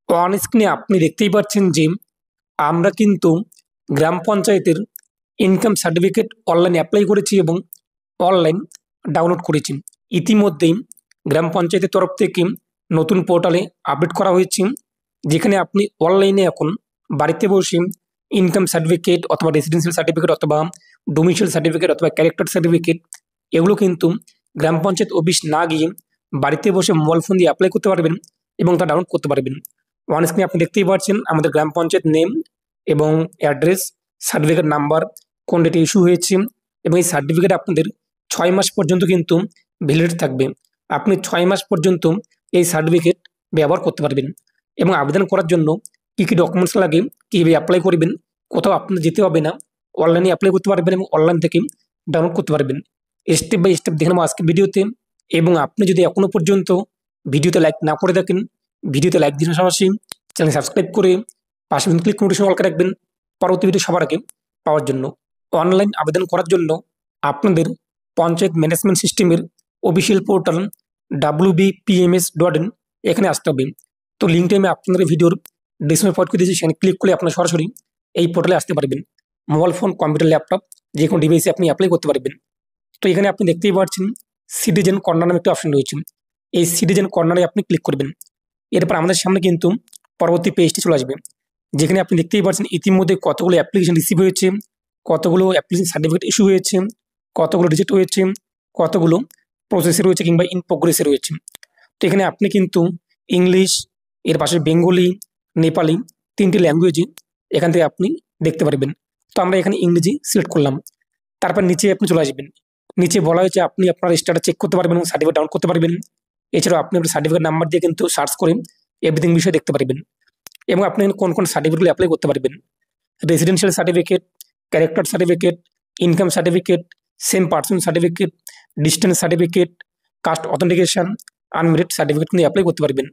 On স্ক্রিনে আপনি দেখতেই পাচ্ছেন যে আমরা কিন্তু গ্রাম পঞ্চায়েতের ইনকাম সার্টিফিকেট অনলাইনে অ্যাপ্লাই করেছি এবং অনলাইন ডাউনলোড করেছি। ইতিমধ্যেই গ্রাম পঞ্চায়েতের তরফ থেকে নতুন পোর্টালে আপডেট করা হয়েছে, যেখানে আপনি অনলাইনে এখন বাড়িতে বসে ইনকাম সার্টিফিকেট অথবা রেসিডেন্সিয়াল সার্টিফিকেট অথবা ডোমিসাইল সার্টিফিকেট অথবা ক্যারেক্টার সার্টিফিকেট এগুলো কিন্তু গ্রাম পঞ্চায়েত অফিস না গিয়ে বাড়িতে বসে মোবাইল ফোন দিয়ে অ্যাপ্লাই করতে পারবেন এবং তা ডাউনলোড করতে পারবেন। ওয়ান স্ক্রিনে আপনি দেখতেই পাচ্ছেন আমাদের গ্রাম পঞ্চায়েত নেম এবং অ্যাড্রেস, সার্টিফিকেট নাম্বার, কোন ডেটে ইস্যু হয়েছে এবং এই সার্টিফিকেট আপনাদের 6 মাস পর্যন্ত কিন্তু ভ্যালিড থাকবে। আপনি 6 মাস পর্যন্ত এই সার্টিফিকেট ব্যবহার করতে পারবেন এবং আবেদন করার জন্য কী কী ডকুমেন্টস লাগে, কীভাবে অ্যাপ্লাই করবেন, কোথাও আপনার যেতে হবে না, অনলাইনে অ্যাপ্লাই করতে পারবেন এবং অনলাইন থেকে ডাউনলোড করতে পারবেন। স্টেপ বাই স্টেপ দেখে নেবো আজকে ভিডিওতে। এবং আপনি যদি এখনও পর্যন্ত ভিডিওতে লাইক না করে থাকেন, ভিডিওতে লাইক দিন, পাশাপাশি চ্যানেল সাবস্ক্রাইব করে পাশে ক্লিক নোটিফিকেশন অল করে রাখবেন পরবর্তী ভিডিও সবার আগে পাওয়ার জন্য। অনলাইন আবেদন করার জন্য আপনাদের পঞ্চায়েত ম্যানেজমেন্ট সিস্টেমের অফিসিয়াল পোর্টাল wbpms.in এখানে আসতে হবে। তো লিঙ্কটা আমি আপনাদের ভিডিওর ডিসক্রিপশনে প্রোভাইড করে দিয়েছি, সেখানে ক্লিক করলে আপনারা সরাসরি এই পোর্টালে আসতে পারবেন। মোবাইল ফোন, কম্পিউটার, ল্যাপটপ যে কোনো ডিভাইসে আপনি অ্যাপ্লাই করতে পারবেন। তো এখানে আপনি দেখতেই পাচ্ছেন সিটিজেন কর্নার নামে একটা অপশন রয়েছে। এই সিটিজেন কর্নারে আপনি ক্লিক করবেন। এরপর আমাদের সামনে কিন্তু পরবর্তী পেজটি চলে আসবে, যেখানে আপনি দেখতেই পাচ্ছেন ইতিমধ্যে কতগুলো অ্যাপ্লিকেশন রিসিভ হয়েছে, কতগুলো অ্যাপ্লিকেশন সার্টিফিকেট ইস্যু হয়েছে, কতগুলো রিজেক্ট হয়েছে, কতগুলো প্রসেসে রয়েছে কিংবা ইন প্রোগ্রেসে রয়েছে। তো এখানে আপনি কিন্তু ইংলিশ, এর পাশে বেঙ্গলি, নেপালি 3টি ল্যাঙ্গুয়েজে এখান থেকে আপনি দেখতে পারবেন। তো আমরা এখানে ইংরেজি সিলেক্ট করলাম। তারপর নিচে আপনি চলে আসবেন। নিচে বলা হয়েছে আপনি আপনার স্ট্যাটাস চেক করতে পারবেন এবং সার্টিফিকেট ডাউনলোড করতে পারবেন। এছাড়াও আপনি আপনার সার্টিফিকেট নাম্বার দিয়ে কিন্তু সার্চ করে এভরিথিং বিষয়ে দেখতে পারবেন এবং আপনি কোন কোন সার্টিফিকেটগুলো অ্যাপ্লাই করতে পারবেন। Residential certificate, character certificate, income certificate, same person certificate, distance certificate, caste authentication, unmarried certificate কিন্তু অ্যাপ্লাই করতে পারবেন।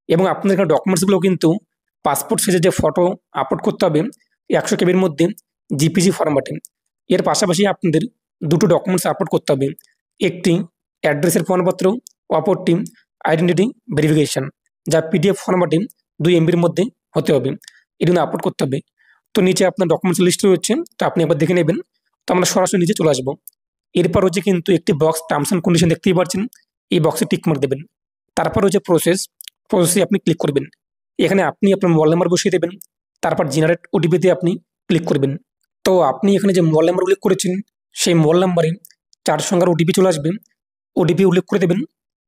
এবং আপনার এখানে ডকুমেন্টসগুলো কিন্তু পাসপোর্ট সাইজের যে ফটো আপলোড করতে হবে 100 কেবির মধ্যে জিপিজি ফরম্যাটে। এর পাশাপাশি আপনাদের দুটো ডকুমেন্টস আপলোড করতে হবে, একটি অ্যাড্রেসের প্রমাণপত্র, অপরটি আইডেন্টিটি ভেরিফিকেশন, যা পিডিএফ ফরম্যাটে 2 MBর মধ্যে হতে হবে। এগুলো আপলোড করতে হবে। তো নিচে আপনার ডকুমেন্টস লিস্ট রয়েছে, তো আপনি একবার দেখে নেবেন। তো আমরা সরাসরি নিচে চলে আসবো। এরপর হচ্ছে কিন্তু একটি বক্স টার্মস অ্যান্ড কন্ডিশন দেখতেই পাচ্ছেন, এই বক্সে টিক মার্ক দেবেন। তারপর হচ্ছে প্রসেসে আপনি ক্লিক করবেন। এখানে আপনি আপনার মোবাইল নাম্বার বসিয়ে দেবেন, তারপর জেনারেট ওটিপিতে আপনি ক্লিক করবেন। তো আপনি এখানে যে মোবাইল নাম্বার উল্লেখ করেছেন সেই মোবাইল নাম্বারে 4 সংখ্যার ওটিপি চলে আসবে, ওটিপি উল্লেখ করে দেবেন।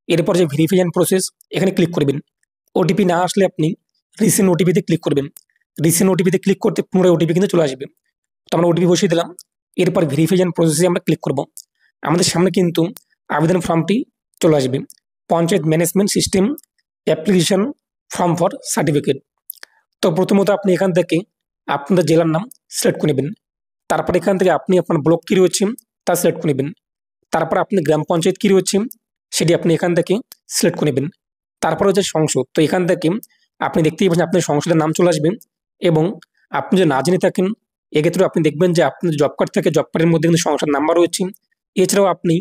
এরপর যে ভেরিফিকেশন প্রসেস এখানে ক্লিক করবেন। ওটিপি না আসলে আপনি রিসেন্ট ওটিপিতে ক্লিক করবেন। রিসেন্ট ওটিপিতে ক্লিক করতে পুনরায় ওটিপি কিন্তু চলে আসবে। তো আমরা ওটিপি বসিয়ে দিলাম। এরপর ভেরিফিকেশন প্রসেসে আমরা ক্লিক করব। আমাদের সামনে কিন্তু আবেদন ফর্মটি চলে আসবে, panchayat management system application form for certificate. তো প্রথমত আপনি এখান থেকে আপনাদের জেলার নাম সিলেক্ট করে নেবেন। তারপর এখান থেকে আপনি আপনার ব্লক কী রয়েছে তা সিলেক্ট করে নেবেন। তারপর আপনি গ্রাম পঞ্চায়েত কী রয়েছে সেটি আপনি এখান থেকে সিলেক্ট করে নেবেন। তারপর হচ্ছে সংসদ। তো এখান থেকে আপনি দেখতেই পাচ্ছেন আপনার সংসদের নাম চলে আসবে। এবং আপনি যদি না জেনে থাকেন, এক্ষেত্রে আপনি দেখবেন যে আপনার জব কার্ড থেকে জব কার্ডের মধ্যে কিন্তু সংসদ নাম্বার রয়েছে। এছাড়াও আপনি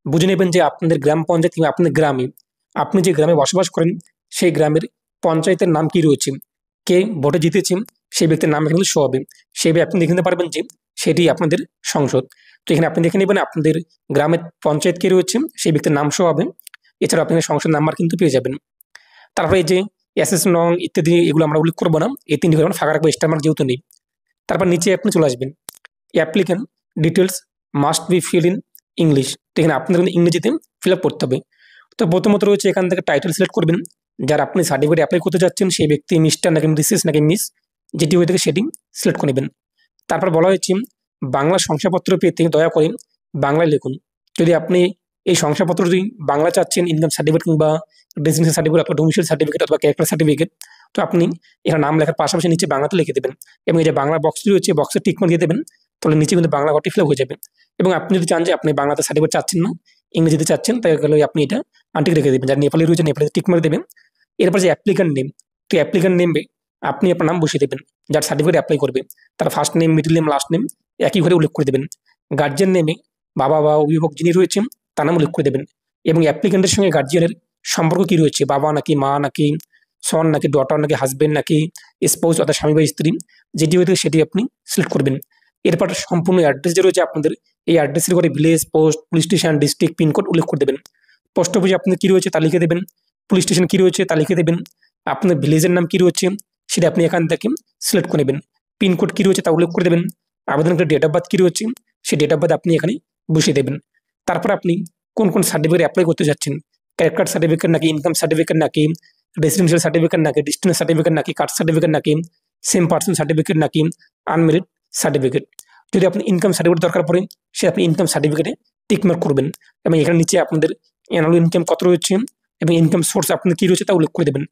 বুঝে নেবেন যে আপনাদের গ্রাম পঞ্চায়েত কিংবা আপনার গ্রামে, আপনি যে গ্রামে বসবাস করেন সেই গ্রামের পঞ্চায়েতের নাম কী রয়েছে, কে ভোটে জিতেছে সেই ব্যক্তির নাম এখানে শো হবে। সেইভাবে আপনি দেখে নিতে পারবেন যে সেটি আপনাদের সংসদ। তো এখানে আপনি দেখে নেবেন আপনাদের গ্রামের পঞ্চায়েত কে রয়েছে সেই ব্যক্তির নাম শো হবে। এছাড়াও আপনি সংসদ নাম্বার কিন্তু পেয়ে যাবেন। তারপরে এই যে এসএস নং ইত্যাদি এগুলো আমরা উল্লেখ করবো না, এই 3টি ঘরে আমরা ফাঁকা রাখবো, স্টার মার্ক যেহেতু নেই। তারপর নিচে আপনি চলে আসবেন, applicant details must be fill in English. তো এখানে আপনাদের কিন্তু ইংরেজিতে ফিল আপ করতে হবে। তো প্রথমত রয়েছে এখান থেকে টাইটেল সিলেক্ট করবেন, যার আপনি সার্টিফিকেট অ্যাপ্লাই করতে যাচ্ছেন সেই ব্যক্তি মিস্টার নাকি মিসেস নাকি মিস, যেটি হয়ে থাকে সেটি সিলেক্ট করে নেবেন। তারপর বলা হয়েছে বাংলা শংসাপত্র পেতে দয়া করে বাংলায় লিখুন। যদি আপনি এই শংসাপত্রটি বাংলা চাচ্ছেন, ইনকাম সার্টিফিকেট কিংবা রেসিডেন্সিয়াল সার্টিফিকেট অথবা ডোমিসাইল সার্টিফিকেট অথবা ক্যারেক্টার সার্টিফিকেট, তো আপনি এখানে নাম লেখার পাশাপাশি নিচে বাংলাতে লিখে দেবেন এবং এই যে বাংলা বক্সটি রয়েছে বক্সে টিক মার্ক দিয়ে দেবেন। তাহলে নিচে কিন্তু বাংলা ঘরটি ফিল হয়ে যাবে। এবং আপনি যদি চান যে আপনি বাংলাতে সার্টিফিকেট চাচ্ছেন না, ইংরেজিতে চাচ্ছেন, তাহলে আপনি এটা আনটিক রেখে দেবেন। যার নেপালি রয়েছে নেপালিতে টিক মার্ক দেবেন। এরপর যে অ্যাপ্লিক্যান্ট নেম, তো অ্যাপ্লিক্যান্ট নেমে আপনি আপনার নাম বসিয়ে দেবেন, যার সার্টিফিকেট অ্যাপ্লাই করবে তার first name, middle name, last name একই ঘরে উল্লেখ করে দেবেন। গার্জিয়ান নেমে বাবা বা অভিভাবক যিনি রয়েছেন তার নাম উল্লেখ করে দেবেন এবং অ্যাপ্লিক্যান্টের সঙ্গে গার্জিয়ানের সম্পর্ক কী রয়েছে, বাবা নাকি মা নাকি সন নাকি ডটার নাকি হাজবেন্ড নাকি স্পাউস অর্থাৎ স্বামী বা স্ত্রী, যেটি হয়ে থাকে সেটি আপনি সিলেক্ট করবেন। এরপর সম্পূর্ণ অ্যাড্রেস যে রয়েছে আপনাদের, এই অ্যাড্রেসের করে village, post, police station, district, pin code উল্লেখ করে দেবেন। পোস্ট অফিসে আপনাদের কী রয়েছে তা লিখে দেবেন, পুলিশ স্টেশন কী রয়েছে তা লিখে দেবেন, আপনার ভিলেজের নাম কী রয়েছে সেটা আপনি এখান থেকে সিলেক্ট করে নেবেন, পিনকোড কী রয়েছে তা উল্লেখ করে দেবেন, আবেদনকারী ডেট অফ বার্থ কী রয়েছে সেই ডেট অফ বার্থ আপনি এখানে বসিয়ে দেবেন। তারপর আপনি কোন কোন সার্টিফিকেট অ্যাপ্লাই করতে যাচ্ছেন, ক্যারেক্টার সার্টিফিকেট নাকি ইনকাম সার্টিফিকেট নাকি রেসিডেন্সিয়াল সার্টিফিকেট নাকি ডিস্টেন্স সার্টিফিকেট নাকি কাস্ট সার্টিফিকেট নাকি সেম পার্সন সার্টিফিকেট নাকি আনমেরিড সার্টিফিকেট। যদি আপনি ইনকাম সার্টিফিকেট দরকার পড়ে সে আপনি ইনকাম সার্টিফিকেটে টিকমার্ক করবেন এবং এখানে নিচে আপনাদের অ্যানুয়াল ইনকাম কত রয়েছে এবং ইনকাম সোর্স আপনাদের কী রয়েছে তা উল্লেখ করে দেবেন।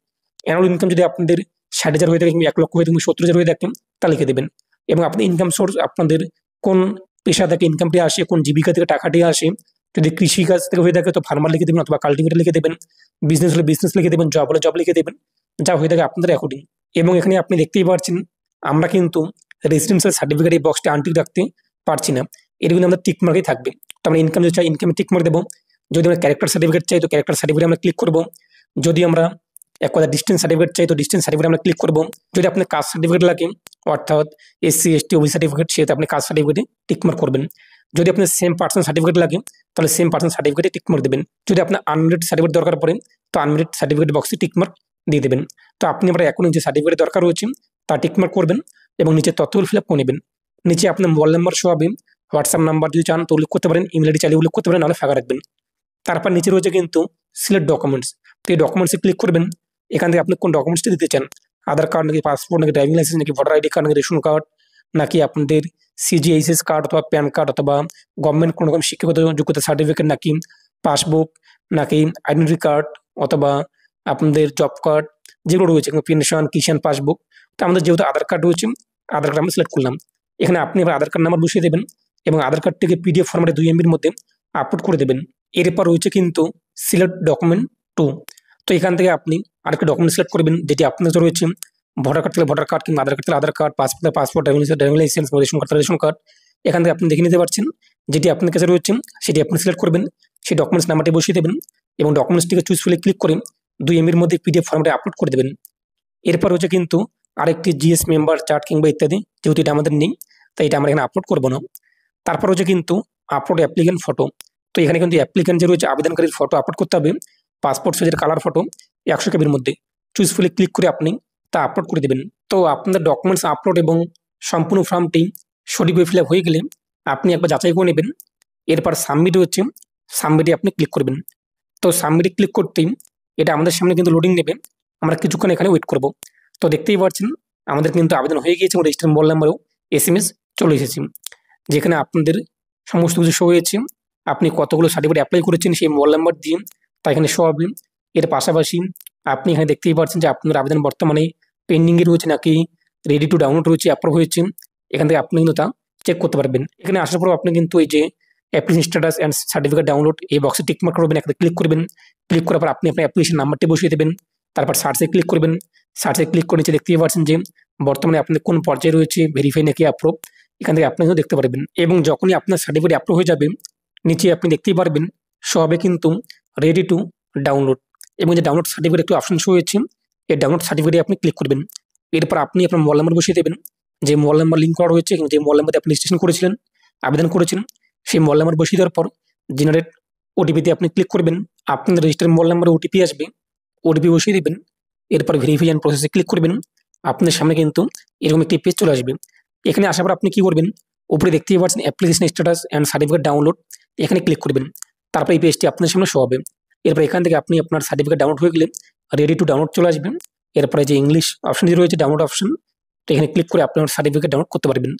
অ্যানুয়াল ইনকাম যদি আপনাদের 60,000 হয়ে থাকে কিংবা 1 লক্ষ হয়ে থাকে 70,000 হয়ে থাকে তা লিখে দেবেন এবং আপনি ইনকাম সোর্স আপনাদের কোন পেশা থেকে ইনকামটি আসে, কোন জীবিকা থেকে টাকাটি আসে, যদি কৃষিকাজ থেকে হয়ে থাকে তো ফার্মার লিখে দেবেন অথবা কাল্টিভেটর লিখে দেবেন, বিজনেস হলে বিজনেস লিখে দেবেন, জব হলে জব লিখে দেবেন, যা হয়ে থাকে আপনাদের অ্যাকর্ডিং। এবং এখানে আপনি দেখতেই পাচ্ছেন আমরা কিন্তু রেসিডেন্সিয়াল সার্টিফিকেট এই বক্সটা আনটিক রাখতে পারছি না, এর কিন্তু আমাদের টিকমার্কই থাকবে। তো আমরা ইনকাম যদি চাই ইনকামে টিকমার্ক দেবো, যদি আমরা ক্যারেক্টার সার্টিফিকেট চাই তো ক্যারেক্টার সার্টিফিকেট আমরা ক্লিক করবো, যদি আমরা এক কথা ডিস্টেন্স সার্টিফিকেট চাই তো ডিস্টেন্স সার্টিফিকেট আমরা ক্লিক করবো, যদি আপনার কাস্ট সার্টিফিকেট লাগে অর্থাৎ SC ST OBC সার্টিফিকেট সেটা আপনি কাস্ট সার্টিফিকেটে টিকমার্ক করবেন, যদি আপনার সেম পার্সন সার্টিফিকেট লাগে তাহলে সেম পার্সন সার্টিফিকেটে টিকমার্ক দেবেন, যদি আপনার আনমেরিড সার্টিফিকেট দরকার পড়ে তো আনমেরিড সার্টিফিকেট বক্সে টিকমার্ক দিয়ে দেবেন। তো আপনি আমরা এখন যে সার্টিফিকেট দরকার রয়েছে তা টিকমার্ক করবেন এবং নিচে তথ্যগুলো ফিল আপ করে নেবেন। নিচে আপনার মোবাইল নাম্বার সহ হবে, হোয়াটসঅ্যাপ নাম্বার যদি চান তো উল্লেখ করতে পারেন, ইমেল আইডি চালিয়ে উল্লেখ করতে পারেন, নাহলে ফাঁকা রাখবেন। তারপর নিচে রয়েছে কিন্তু সিলেক্ট ডকুমেন্টস, তো এই ডকুমেন্টসে ক্লিক করবেন। এখান থেকে আপনি কোন ডকুমেন্টসটি দিতে চান, আধার কার্ড নাকি পাসপোর্ট নাকি ড্রাইভিং লাইসেন্স নাকি ভোটার আইডি কার্ড নাকি রেশন কার্ড নাকি আপনাদের CGHS কার্ড অথবা প্যান কার্ড অথবা গভর্নমেন্ট কোনো রকম শিক্ষাগত যোগ্যতা সার্টিফিকেট নাকি পাসবুক নাকি আইডেন্টি কার্ড অথবা আপনাদের জব কার্ড যেগুলো রয়েছে পেনশন কিষাণ পাসবুক। তো আমাদের যেহেতু আধার কার্ড রয়েছে আধার কার্ড আমরা সিলেক্ট করলাম, এখানে আপনি আবার আধার কার্ড নাম্বার বসিয়ে দেবেন এবং আধার কার্ডটিকে PDF ফরম্যাটে 2 MB মধ্যে আপলোড করে দেবেন। এরপর রয়েছে কিন্তু সিলেক্ট ডকুমেন্ট 2, তো এখান থেকে আপনি আরেকটা ডকুমেন্ট সিলেক্ট করবেন যেটি আপনার কাছে রয়েছে, ভোটার কার্ড থেকে ভোটার কার্ড কিংবা আধার কার্ড থেকে আধার কার্ড, পাসপোর্ট থেকে passport, driving licence, ration card ration card. এখান থেকে আপনি দেখে নিতে পারছেন যেটি আপনার কাছে রয়েছে সেটি আপনি সিলেক্ট করবেন, সেই ডকুমেন্টস নাম্বারটি বসিয়ে দেবেন এবং ডকুমেন্টসটিকে চুজ ফিলে ক্লিক করে 2 MB মধ্যে PDF ফরম্যাটে আপলোড করে দেবেন। এরপর হচ্ছে কিন্তু আরেকটি GS মেম্বার চার্ট কিংবা ইত্যাদি, যেহেতু এটা আমাদের নেই তাই এটা আমরা এখানে আপলোড করবো না। তারপর হচ্ছে কিন্তু আপলোড অ্যাপ্লিকেন্ট ফটো, তো এখানে কিন্তু অ্যাপ্লিকেন্ট যে রয়েছে আবেদনকারীর ফটো আপলোড করতে হবে, পাসপোর্ট সাইজের কালার ফটো 100 KB মধ্যে, চুজ ফিলে ক্লিক করে আপনি তা আপলোড করে দেবেন। তো আপনাদের ডকুমেন্টস আপলোড এবং সম্পূর্ণ ফর্মটি সঠিকভাবে ফিল আপ হয়ে গেলে আপনি একবার যাচাই করে নেবেন। এরপর সাবমিট হচ্ছে, সাবমিটে আপনি ক্লিক করবেন। তো সাবমিটে ক্লিক করতেই এটা আমাদের সামনে কিন্তু লোডিং নেবে, আমরা কিছুক্ষণ এখানে ওয়েট করব। তো দেখতেই পাচ্ছেন আমাদের কিন্তু আবেদন হয়ে গিয়েছে এবং রেজিস্টার মোবাইল নাম্বারেও SMS চলে এসেছে, যেখানে আপনাদের সমস্ত কিছু শো হয়েছে, আপনি কতগুলো সার্টিফিকেট অ্যাপ্লাই করেছেন সেই মোবাইল নাম্বার দিয়ে তা এখানে শো হবে। এর পাশাপাশি আপনি এখানে দেখতেই পাচ্ছেন যে আপনার আবেদন বর্তমানে পেন্ডিংয়ে রয়েছে নাকি রেডি টু ডাউনলোড রয়েছে, অ্যাপ্রুভ হয়েছে, এখান থেকে আপনি কিন্তু তা চেক করতে পারবেন। এখানে আসার পর আপনি কিন্তু এই যে application status and certificate download এই বক্সে টিকমার্ক করবেন, এখানে ক্লিক করবেন, ক্লিক করার পর আপনি আপনার অ্যাপ্লিকেশন নাম্বারটি বসিয়ে দেবেন, তারপর সার্চে ক্লিক করবেন, সার্চে ক্লিক করে নিচে দেখতেই পাচ্ছেন যে বর্তমানে আপনাদের কোন পর্যায়ে রয়েছে, ভেরিফাই নাকি অ্যাপ্রুভ, এখান থেকে আপনি দেখতে পারবেন। এবং যখনই আপনার সার্টিফিকেট অ্যাপ্রুভ হয়ে যাবে নিচে আপনি দেখতেই পারবেন সবে কিন্তু রেডি টু ডাউনলোড এবং যে ডাউনলোড সার্টিফিকেট একটু অপশন শো হয়েছে, এই ডাউনলোড সার্টিফিকেটে আপনি ক্লিক করবেন। এরপর আপনি আপনার মোবাইল নাম্বার বসিয়ে দেবেন, যে মোবাইল নাম্বার লিঙ্ক করা রয়েছে যে মোবাইল নাম্বারে আপনি রেজিস্ট্রেশন করেছিলেন, আবেদন করেছেন, সেই মোবাইল নাম্বার বসিয়ে দেওয়ার পর জেনারেট OTPতে আপনি ক্লিক করবেন, আপনার রেজিস্টার মোবাইল নাম্বারে OTP আসবে, OTP বসিয়ে দেবেন। এরপর ভেরিফাই অ্যান্ড প্রসেসে ক্লিক করবেন, আপনার সামনে কিন্তু এরকম একটি পেজ চলে আসবে। এখানে আসার পর আপনি কি করবেন, উপরে দেখতেই পাচ্ছেন application status and certificate download, এখানে ক্লিক করবেন, তারপর এই পেজটি আপনার সামনে শো হবে। এরপর এখান থেকে আপনি আপনার সার্টিফিকেট ডাউনলোড হয়ে গেলে রেডি টু ডাউনলোড চলে আসবেন। এরপরে যে ইংলিশ অপশন রয়েছে ডাউনলোড অপশন, তো এখানে ক্লিক করে আপনার সার্টিফিকেট ডাউনলোড করতে পারবেন।